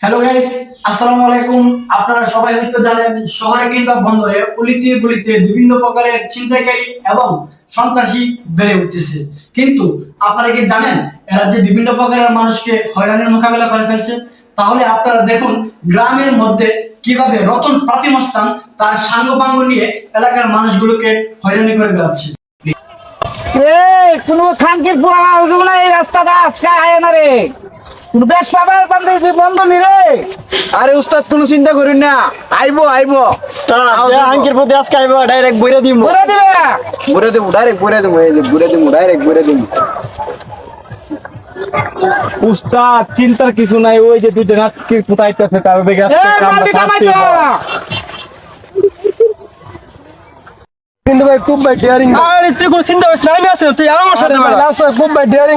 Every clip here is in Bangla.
হ্যালো গাইস, আসসালামু আলাইকুম। আপনারা সবাই হয়তো জানেন শহরে কিংবা বন্দরে অলিতে গলিতে বিভিন্ন প্রকারের ছিনতাইকারী এবং সন্ত্রাসী বেড়ে উঠতেছে। কিন্তু আপনারা কি জানেন এরা যে বিভিন্ন প্রকারের মানুষকে হয়রানির মোকাবেলা করে ফেলছে? তাহলে আপনারা দেখুন গ্রামের মধ্যে কিভাবে রতন প্রাতিমস্তান তার সাঙ্গপাঙ্গ নিয়ে এলাকার মানুষগুলোকে হয়রানি করে বেড়াচ্ছে। কোনো খানকির পোলা আসবে না এই রাস্তাটা আজকে আয় না রে। বেশ পাবার বান্ধব বন্ধ নি রে। আরে উস্তাদ কোনো চিন্তা করেন না, আইবো আঙ্কের প্রতি আজকে আইবো ডাইরেক্ট বইরা দিমু করে দিবে বইরে দেবো ডাইরেক্ট বইরে দেবো, এই যে বইরে দেবো ডাইরেক্ট বইরে দেবো। উস্তাদ চিন্তার কিছু নাই, ওই যে দুইটা নাটকের কোথাইতেছে তার দিকে কিন্তু ভাই খুব ভাই ডিয়ারিং, আরে তুই কোনো চিন্তা করিস না, আমি আছি তুই আমার সাথে খুব ভাই ডিয়ারিং,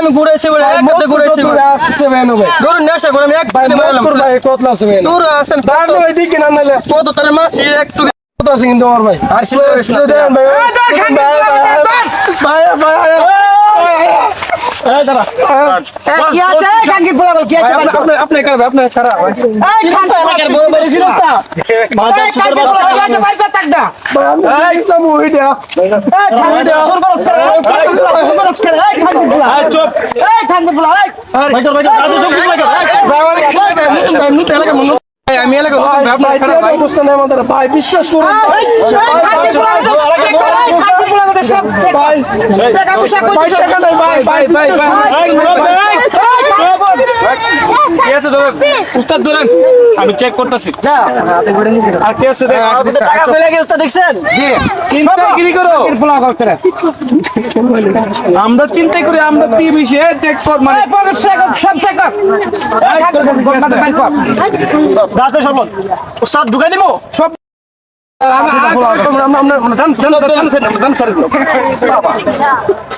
আমি ঘুরেছি বলে একসাথে ঘুরেছি বলে আসছে ভাই ভাই ধরুন নেশা করে আমি এক ভাই মোর ভাই কতলা আছে ভাই দূর আছেন দাম ভাই দিকে না নালে কত তার মাসি একটু কত আছে কিন্তু আমার ভাই আর চিন্তা করিস না দেন ভাই ভাই ভাই এই দাঁড়া কি আছে খানকির পোলা বল কি আছে আপনি খারাপ এই খানকির এলাকার বড় বড় জিরোটা মাথা খানকির পোলা কি আছে বাইরে থাক না ভাই ইসলাম ওইটা এই খানকির বরবরস করে এই বরবরস করে এই খানকির পোলা এই চুপ এই খানকির পোলা এই ভাই কাজ সব কিছু লাগে নতুন এলাকা মনে আমি এলাকা আপনার খারাপ ভাই অবস্থা নেই আমাদের ভাই বিশ্বাস করুন খানকির পোলা চেক করে খানকির পোলা কথা সব চেক ভাই টাকা পয়সা কই ভাই টাকা নাই ভাই ভাই ভাই কেসে ধরেন উস্তাদ ধরেন আমি চেক করতেছি আর কেসে দেখ টাকা পেলে কি উস্তাদ দেখছেন চিন্তাগিরি করো পোলা করে আমরা চিন্তা করি আমরা কি বিষয়ে চেক কর মানে সব চেক কর দাঁতে সব উস্তাদ ঢুকাই দিব সব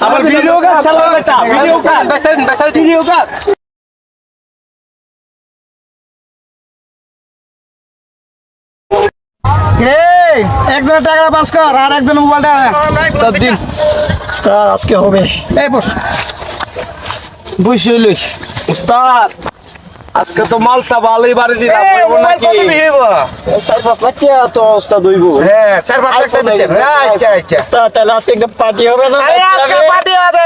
আমার ভিডিও কাজ চালানো একটা ভিডিও কাজ বেসারি ভিডিও কাজ একজনের টাকা পাস কর আর একজনের মোবাইলটা সব দিন আজকে হবে এই বস বুঝলি উস্তাদ আজকে তো মালটা ভালোই বাড়ি দিলাম নাকি 4-5 লাখ টাকা তো উস্তাদ হইব। হ্যাঁ 4-5 লাখ টাকা দিচ্ছেন আচ্ছা আচ্ছা উস্তাদ তাহলে আজকে একটা পার্টি হবে না? আরে আজকে পার্টি আছে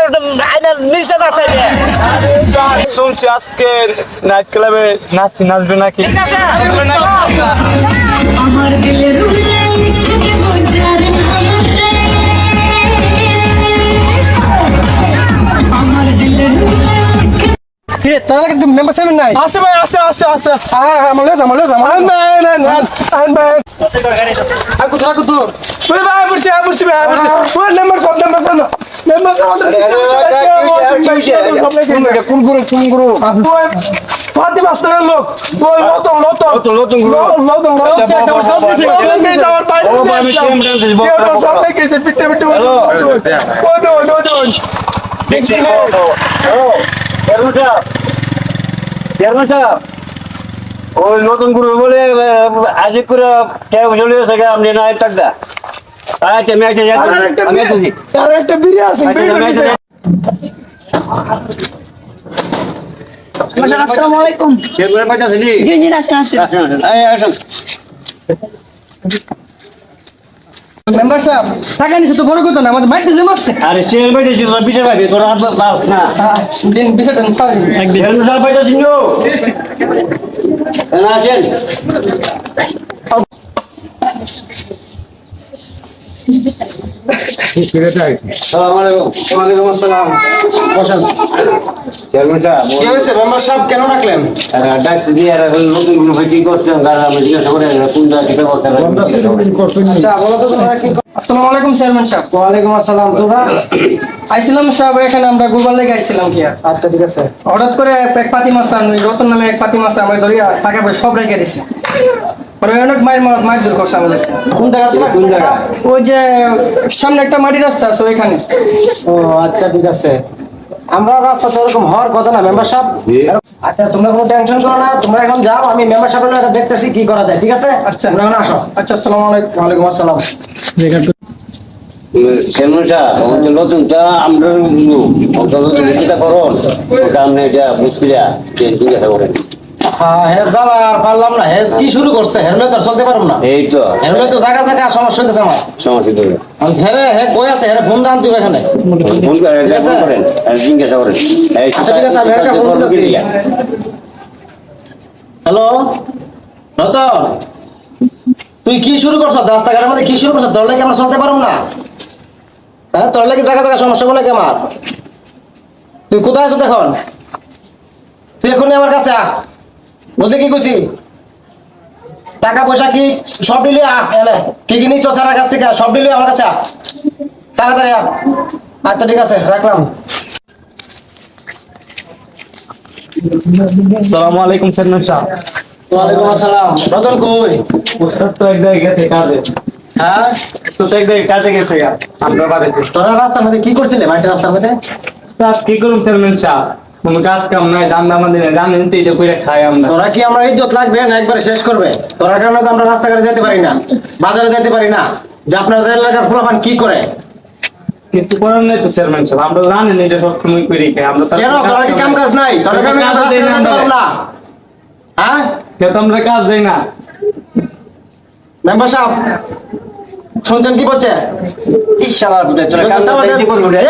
আইনা নিচে না চাইবে শুনছি আজকে নাইট ক্লাবে নাচবে নাকি? ঠিক আছে আমার দিলের উড়ে থেকে বোঝার নাম রে আমার দিলের কি তাহলে কিন্তু মেম্বার সেভেন নাই আছে ভাই আছে আমার আন ভাই আকু দূর ওই ভাই বুঝছি ওই নাম্বার সব কোন গুরু ফাতিমা আস্তার লোক ওই লতন আমার পাই সব দেখেছে পিটে ওই নতুন গুরু বলে আজ করে চলে গেছে আপনি না টাকা আচ্ছা আর একটা বিড়ি আছে আসসালামু আলাইকুম জি জি আসেন মেম্বার সাহেব টাকা নিছে তো বড় কথা না আমাদের বাইরে জমা আছে আরে সেল বাইতেছি তোর বিচার পাবি তোর হাত দাও না দিন বিষয়টা একদিন সেল সাল বাইতেছি নো না সেল ওয়ালাইকুম আসসালাম বসেন চেয়ারম্যান সাহেব কি হয়েছে মেম্বার সাহেব কেন ডাকলেন? ডাকছি দিয়ে আর নতুন গুরু ভাই কি করছেন তারা আমি জিজ্ঞাসা করে কোন জায়গায় করতে আচ্ছা বলো তো তোমরা কি? আসসালামু আলাইকুম চেয়ারম্যান সাহেব ওয়ালাইকুম আসসালাম। তোমরা আইছিলাম সাহেব এখানে আমরা গুরবাল লেগে আইছিলাম কি আর আচ্ছা ঠিক আছে হঠাৎ করে এক পাতি মাছ রতন নামে এক পাতি মাছ আমরা ধরিয়া টাকা পয়সা সব রেখে দিছি পরে অনেক মাছ দূর করছে আমাদের কোন জায়গা? ওই যে সামনে একটা মাটি রাস্তা আছে ওইখানে ও আচ্ছা ঠিক আছে। আমরা রাস্তা তো এরকম হওয়ার কথা না মেম্বার সাহেব। আচ্ছা তোমরা কোনো টেনশন করো না, তোমরা এখন যাও, আমি মেম্বার সাহেবের দেখতেছি কি করা যায়। ঠিক আছে আচ্ছা তোমরা এখন আসো। আচ্ছা আসসালামু আলাইকুম ওয়ালাইকুম আসসালাম। চেয়ারম্যান সাহেব আমাদের নতুনটা আমরা চিন্তা করুন ওটা আপনি এটা মুশকিলা জিজ্ঞাসা করেন হ্যাঁ জ্বালা আর পারলাম না, হ্যাঁ কি শুরু করছে, হেলমেট আর চলতে পারবো না, এই তো হেলমেট তো জায়গা জায়গা সমস্যা হইতেছে আমার। সমস্যা তো হ্যাঁ কই আছে, হ্যাঁ ফোন দাম দিবে এখানে। ফোন করে ঠিক আছে? ফোন করেন আর জিজ্ঞাসা করেন এই আচ্ছা, ঠিক আছে, আমি একটা ফোন দিতেছি। হ্যালো রতন, তুই কি শুরু করছ রাস্তাঘাটের মধ্যে, কি শুরু করছ? তোর লাগে আমরা চলতে পারবো না, হ্যাঁ তোর লাগে জায়গা জায়গা সমস্যা বলে কি আমার? তুই কোথায় আছো এখন? তুই এখনই আমার কাছে আ, বুঝলি কি কইছি? টাকা পয়সা কি সব দিলি আ, এলে কি কি নিচ্ছ সারা কাছ থেকে সব দিলি আমার কাছে আ, তাড়াতাড়ি আ। আচ্ছা ঠিক আছে, রাখলাম। আসসালামু আলাইকুম চেয়ারম্যান সাহেব। ওয়ালাইকুম আসসালাম। রতন কই? উস্তাদ তো এক জায়গায় গেছে কাজে। হ্যাঁ তো এক জায়গায় কাজে গেছে আমরা বাড়িতে। তোরা রাস্তার মধ্যে কি করছিলে, মাইটের রাস্তার মধ্যে? কাজ কি করুন চেয়ারম্যান সাহেব, কোনো কাজ কাম নাই, দান্দা মান্দি নাই, জানেন তো এটা করে খাই আমরা। তোরা কি আমার ইজ্জত লাগবে না একবারে শেষ করবে? তোরা কারণে তো আমরা রাস্তাঘাটে যেতে পারি না, বাজারে যেতে পারি না, যে আপনাদের এলাকার পোলাপান কি করে। কিছু করার নাই তো চেয়ারম্যান সাহেব, আমরা জানেন এটা সবসময় করে খাই আমরা। কেন তোরা কি কাম কাজ নাই? তোরা কি আমি কাজ রাস্তায় দেই না যেতে পারবো আমরা। না? হ্যাঁ কেউ তো আমরা কাজ দেই না। মেম্বার সাহেব শুনছেন কি বলছে? ইশালা বুঝে চলে কাম করতে করব রে।